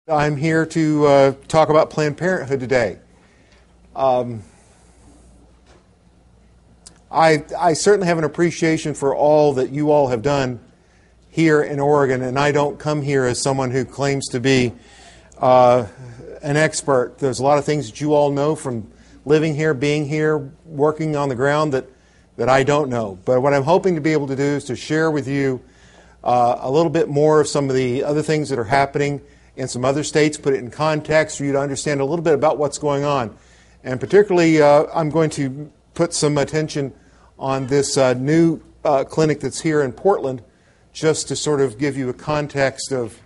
I'm here to talk about Planned Parenthood today. I certainly have an appreciation for all that you all have done here in Oregon, and I don't come here as someone who claims to be an expert. There's a lot of things that you all know from living here, being here, working on the ground that I don't know. But what I'm hoping to be able to do is to share with you a little bit more of some of the other things that are happening in some other states, put it in context for you to understand a little bit about what's going on. And particularly, I'm going to put some attention on this new clinic that's here in Portland, just to sort of give you a context of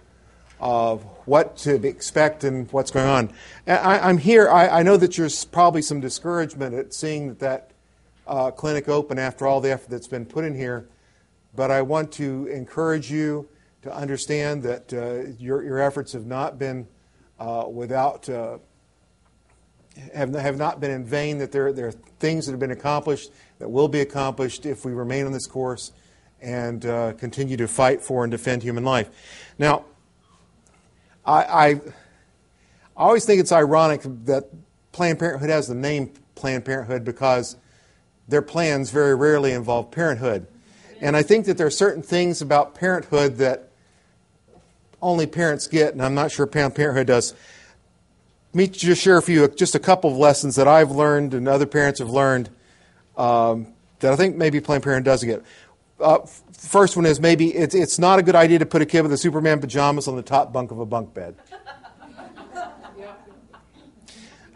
what to expect and what's going on. I'm here. I know that there's probably some discouragement at seeing that clinic open after all the effort that's been put in here, but I want to encourage you to understand that your efforts have not been have not been in vain, that there are things that have been accomplished that will be accomplished if we remain on this course and continue to fight for and defend human life. Now, I always think it's ironic that Planned Parenthood has the name Planned Parenthood because their plans very rarely involve parenthood. And I think that there are certain things about parenthood that only parents get, and I'm not sure Planned Parenthood does. Let me just share just a couple of lessons that I've learned and other parents have learned that I think maybe Planned Parenthood doesn't get. First one is maybe it's not a good idea to put a kid with the Superman pajamas on the top bunk of a bunk bed.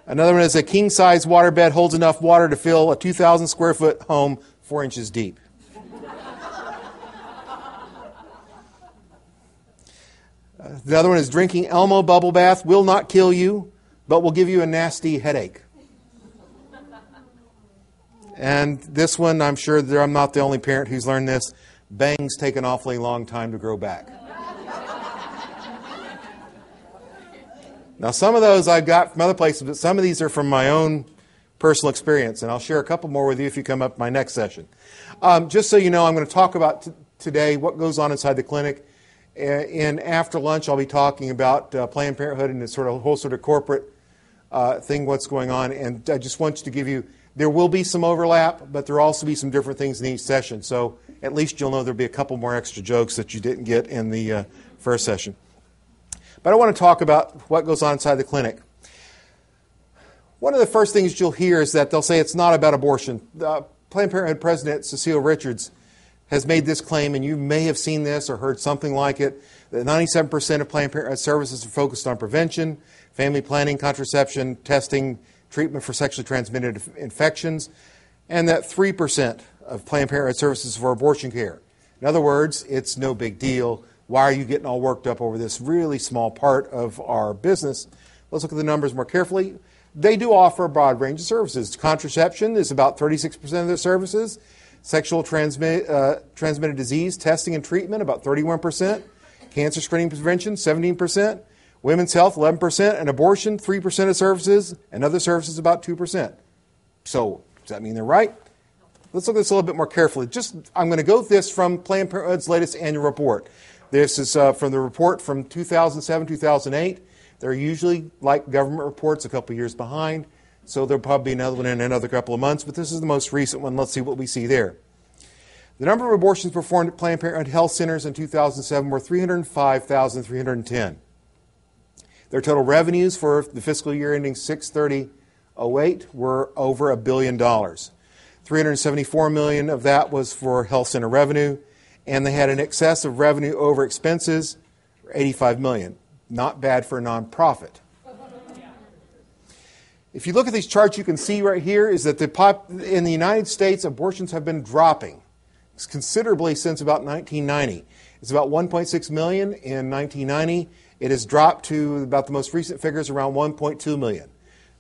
Another one is a king-size waterbed holds enough water to fill a 2,000 square foot home 4 inches deep. The other one is drinking Elmo bubble bath will not kill you, but will give you a nasty headache. And this one, I'm sure that I'm not the only parent who's learned this. Bangs take an awfully long time to grow back. Now, some of those I've got from other places, but some of these are from my own personal experience, and I'll share a couple more with you if you come up my next session. Just so you know, I'm going to talk about today what goes on inside the clinic. And after lunch, I'll be talking about Planned Parenthood and the whole corporate thing, what's going on. And I just want you to give you, there will be some overlap, but there will also be some different things in each session. So at least you'll know there'll be a couple more extra jokes that you didn't get in the first session. But I want to talk about what goes on inside the clinic. One of the first things you'll hear is that they'll say it's not about abortion. Planned Parenthood President Cecile Richards has made this claim, and you may have seen this or heard something like it, that 97% of Planned Parenthood services are focused on prevention, family planning, contraception, testing, treatment for sexually transmitted infections, and that 3% of Planned Parenthood services for abortion care. In other words, it's no big deal. Why are you getting all worked up over this really small part of our business? Let's look at the numbers more carefully. They do offer a broad range of services. Contraception is about 36% of their services. Sexual transmitted disease testing and treatment, about 31%. Cancer screening prevention, 17%. Women's health, 11%. And abortion, 3% of services. And other services, about 2%. So, does that mean they're right? Let's look at this a little bit more carefully. I'm going to go with this from Planned Parenthood's latest annual report. This is from the report from 2007-2008. They're usually, like government reports, a couple years behind. So there'll probably be another one in another couple of months, but this is the most recent one. Let's see what we see there. The number of abortions performed at Planned Parenthood health centers in 2007 were 305,310. Their total revenues for the fiscal year ending 6/30/08 were over $1 billion. $374 million of that was for health center revenue, and they had an excess of revenue over expenses, $85 million. Not bad for a nonprofit. If you look at these charts, you can see right here is that in the United States, abortions have been dropping considerably since about 1990. It's about 1.6 million in 1990. It has dropped to about the most recent figures around 1.2 million.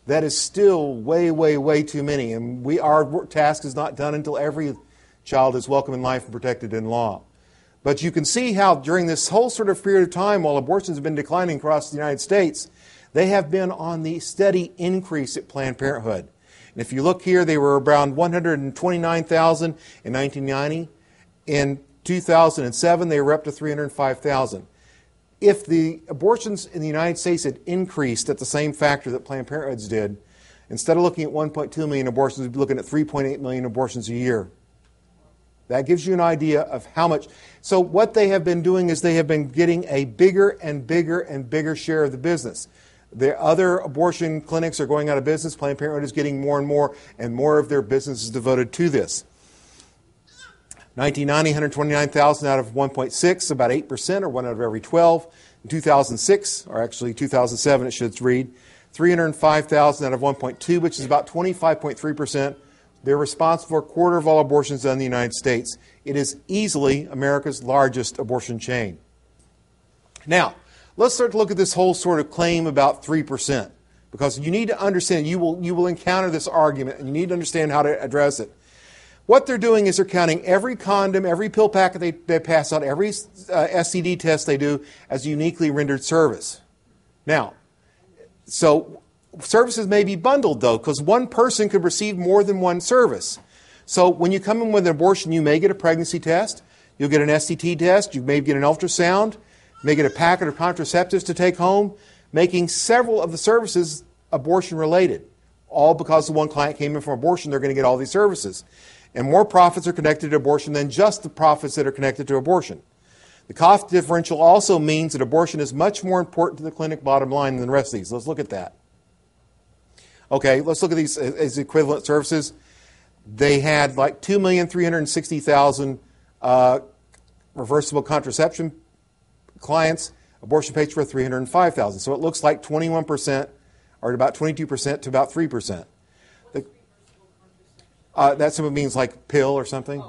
That is still way, way, way too many. And our task is not done until every child is welcome in life and protected in law. But you can see how during this whole period of time, while abortions have been declining across the United States, they have been on the steady increase at Planned Parenthood. And if you look here, they were around 129,000 in 1990. In 2007, they were up to 305,000. if the abortions in the United States had increased at the same factor that Planned Parenthood's did, instead of looking at 1.2 million abortions, we'd be looking at 3.8 million abortions a year. That gives you an idea of how much. So what they have been doing is they have been getting a bigger and bigger and bigger share of the business. The other abortion clinics are going out of business. Planned Parenthood is getting more and more of their business is devoted to this. 1990, 129,000 out of 1.6, about 8%, or 1 out of every 12. In 2006, or actually 2007 it should read, 305,000 out of 1.2, which is about 25.3%. They're responsible for a quarter of all abortions done in the United States. It is easily America's largest abortion chain. Now, let's start to look at this whole sort of claim about 3%, because you need to understand, you will encounter this argument, and you need to understand how to address it. What they're doing is they're counting every condom, every pill packet they pass out, every STD test they do as uniquely rendered service. Now, so services may be bundled, though, because one person could receive more than one service. So when you come in with an abortion, you may get a pregnancy test, you'll get an STT test, you may get an ultrasound, you may get a packet of contraceptives to take home, making several of the services abortion-related. All because the one client came in from abortion, they're going to get all these services. And more profits are connected to abortion than just the profits that are connected to abortion. The cost differential also means that abortion is much more important to the clinic bottom line than the rest of these. Let's look at that. Okay, let's look at these as equivalent services. They had like 2,360,000 reversible contraception clients. Abortion patients for 305,000. So it looks like 21%, or about 22% to about 3%. That simply means like pill or something.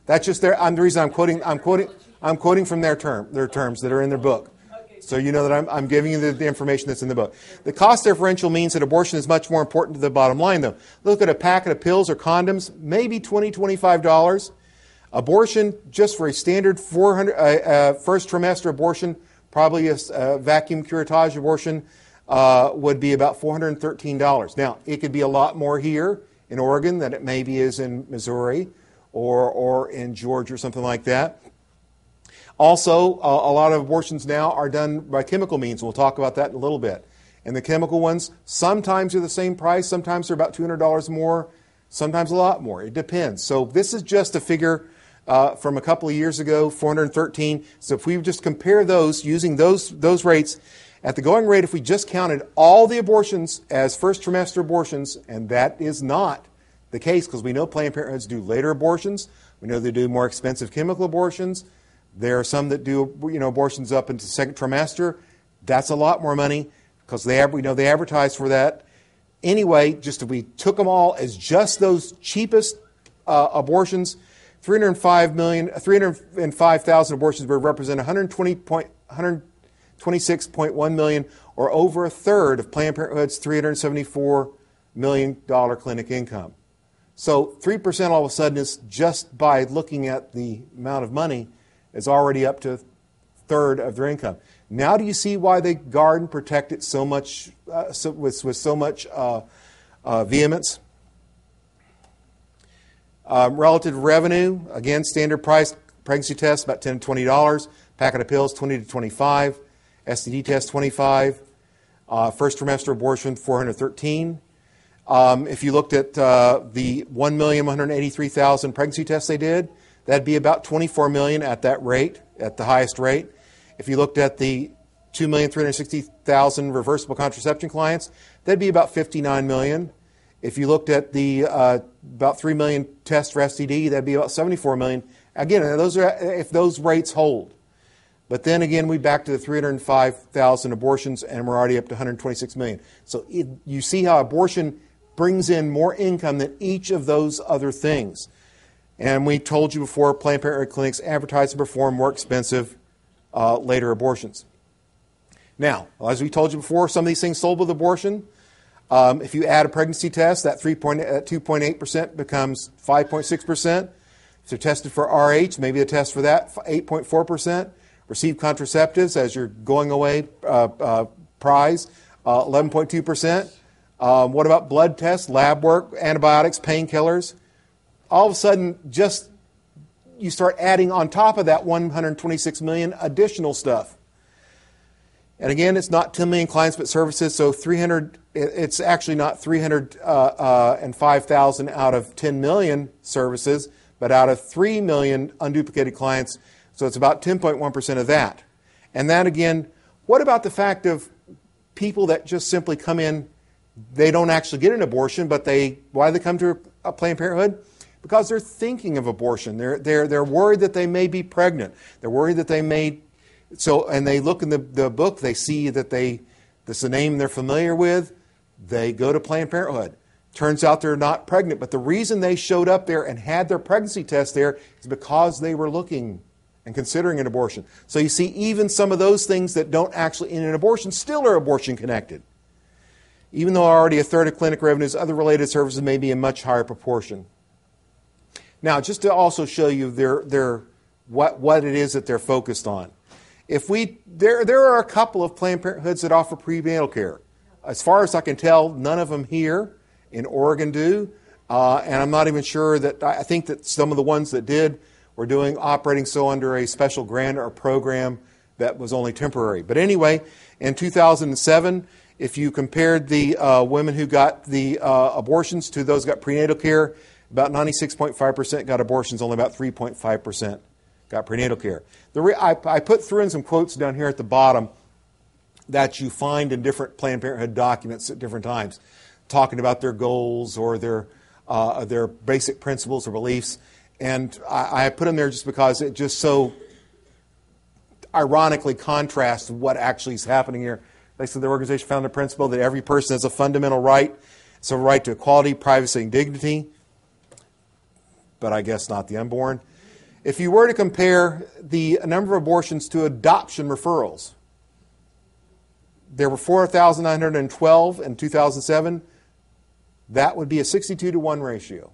That's just their. The reason I'm quoting from their terms that are in their book. So you know that I'm giving you the information that's in the book. The cost differential means that abortion is much more important to the bottom line, though. Look at a packet of pills or condoms, maybe $20, $25. Abortion, just for a standard first trimester abortion, probably a vacuum curettage abortion, would be about $413. Now, it could be a lot more here in Oregon than it maybe is in Missouri or in Georgia or something like that. Also, a lot of abortions now are done by chemical means. We'll talk about that in a little bit. And the chemical ones, sometimes are the same price, sometimes they're about $200 more, sometimes a lot more. It depends. So this is just a figure from a couple of years ago, 413. So if we just compare those, using those rates, at the going rate, if we just counted all the abortions as first trimester abortions, and that is not the case because we know Planned Parenthoods do later abortions. We know they do more expensive chemical abortions. There are some that do abortions up into the second trimester. That's a lot more money because we know they advertise for that. Anyway, just if we took them all as just those cheapest abortions, 305,000 abortions would represent 126.1 million, or over a third of Planned Parenthood's $374 million clinic income. So 3% all of a sudden is, just by looking at the amount of money, is already up to a third of their income. Now do you see why they guard and protect it so much with so much vehemence? Relative revenue, again, standard price pregnancy test about $10 to $20, packet of pills $20 to $25, STD test $25, first trimester abortion $413. If you looked at the 1,183,000 pregnancy tests they did, that'd be about $24 million at that rate, at the highest rate. If you looked at the 2,360,000 reversible contraception clients, that'd be about $59 million. If you looked at the about 3 million tests for STD, that'd be about $74 million. Again, those are if those rates hold. But then again, we back to the 305,000 abortions, and we're already up to 126 million. So you see how abortion brings in more income than each of those other things. And we told you before, Planned Parenthood clinics advertise and perform more expensive later abortions. Now, as we told you before, some of these things sold with abortion. If you add a pregnancy test, that 2.8% becomes 5.6%. If they're tested for RH, maybe a test for that, 8.4%. Receive contraceptives as you're going away prize, 11.2%. What about blood tests, lab work, antibiotics, painkillers? All of a sudden, just you start adding on top of that 126 million additional stuff. And again, it's not 10 million clients but services, so 300. It's actually not 305,000 out of 10 million services, but out of 3 million unduplicated clients. So it's about 10.1% of that. And that again, what about the fact of people that just simply come in, they don't actually get an abortion, but why do they come to a Planned Parenthood? Because they're thinking of abortion. They're worried that they may be pregnant. They're worried that they may. So, and they look in the book, they see that this is a name they're familiar with. They go to Planned Parenthood. Turns out they're not pregnant, but the reason they showed up there and had their pregnancy test there is because they were looking and considering an abortion. So you see, even some of those things that don't actually end in an abortion still are abortion connected. Even though already a third of clinic revenues, other related services may be a much higher proportion. Now, just to also show you what it is that they're focused on. There are a couple of Planned Parenthoods that offer prenatal care. As far as I can tell, none of them here in Oregon do. And I'm not even sure that, I think that some of the ones that did were operating so under a special grant or program that was only temporary. But anyway, in 2007, if you compared the women who got the abortions to those who got prenatal care, about 96.5% got abortions, only about 3.5% got prenatal care. I put through in some quotes down here at the bottom that you find in different Planned Parenthood documents at different times, talking about their goals or their basic principles or beliefs. And I put them there just because it just so ironically contrasts what actually is happening here. They said the organization found a principle that every person has a fundamental right. It's a right to equality, privacy, and dignity. But I guess not the unborn. If you were to compare the number of abortions to adoption referrals, there were 4,912 in 2007. That would be a 62-to-1 ratio.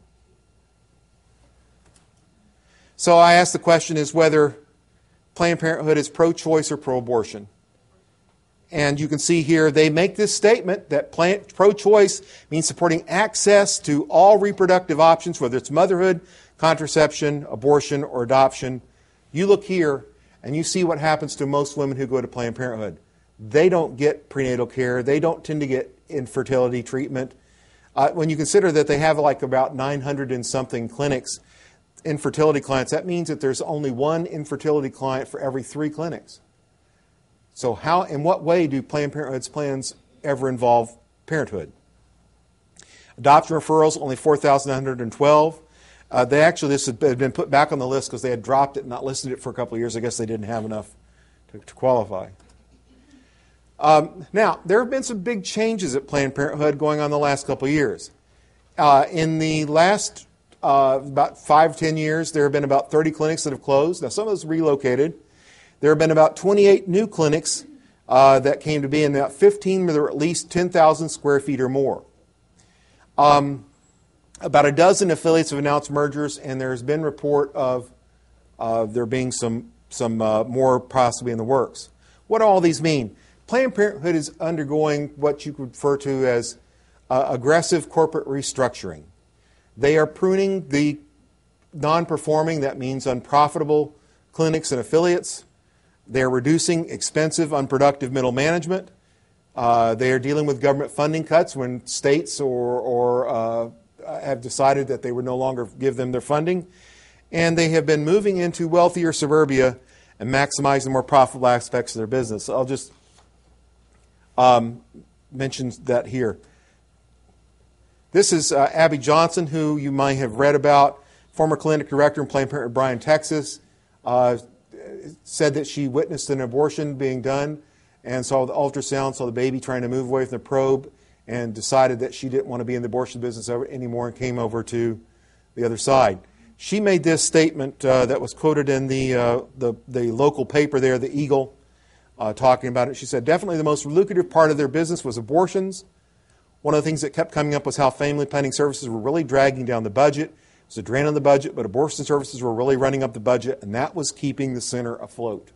So I asked the question is whether Planned Parenthood is pro-choice or pro-abortion. And you can see here they make this statement that pro-choice means supporting access to all reproductive options, whether it's motherhood, contraception, abortion, or adoption. You look here and you see what happens to most women who go to Planned Parenthood. They don't get prenatal care. They don't tend to get infertility treatment. When you consider that they have like about 900 and something clinics, infertility clients, that means that there's only one infertility client for every 3 clinics. So in what way do Planned Parenthood's plans ever involve parenthood? Adoption referrals, only 4,912. This had been put back on the list because they had dropped it and not listed it for a couple of years. I guess they didn't have enough to qualify. Now, there have been some big changes at Planned Parenthood going on the last couple of years. In the last about 5-10 years, there have been about 30 clinics that have closed. Now, some of those relocated. There have been about 28 new clinics that came to be, and about 15 that are at least 10,000 square feet or more. About a dozen affiliates have announced mergers, and there's been report of there being some more possibly in the works. What do all these mean? Planned Parenthood is undergoing what you could refer to as aggressive corporate restructuring. They are pruning the non-performing, that means unprofitable, clinics and affiliates. They are reducing expensive, unproductive middle management. They are dealing with government funding cuts when states or have decided that they would no longer give them their funding. And they have been moving into wealthier suburbia and maximizing the more profitable aspects of their business. So I'll just mention that here. This is Abby Johnson, who you might have read about, former clinic director in Planned Parenthood, Bryan, Texas. Said that she witnessed an abortion being done and saw the ultrasound, saw the baby trying to move away from the probe, and decided that she didn't want to be in the abortion business anymore and came over to the other side. She made this statement that was quoted in the local paper there, the Eagle, talking about it. She said, definitely the most lucrative part of their business was abortions. One of the things that kept coming up was how family planning services were really dragging down the budget. It was a drain on the budget, but abortion services were really running up the budget, and that was keeping the center afloat.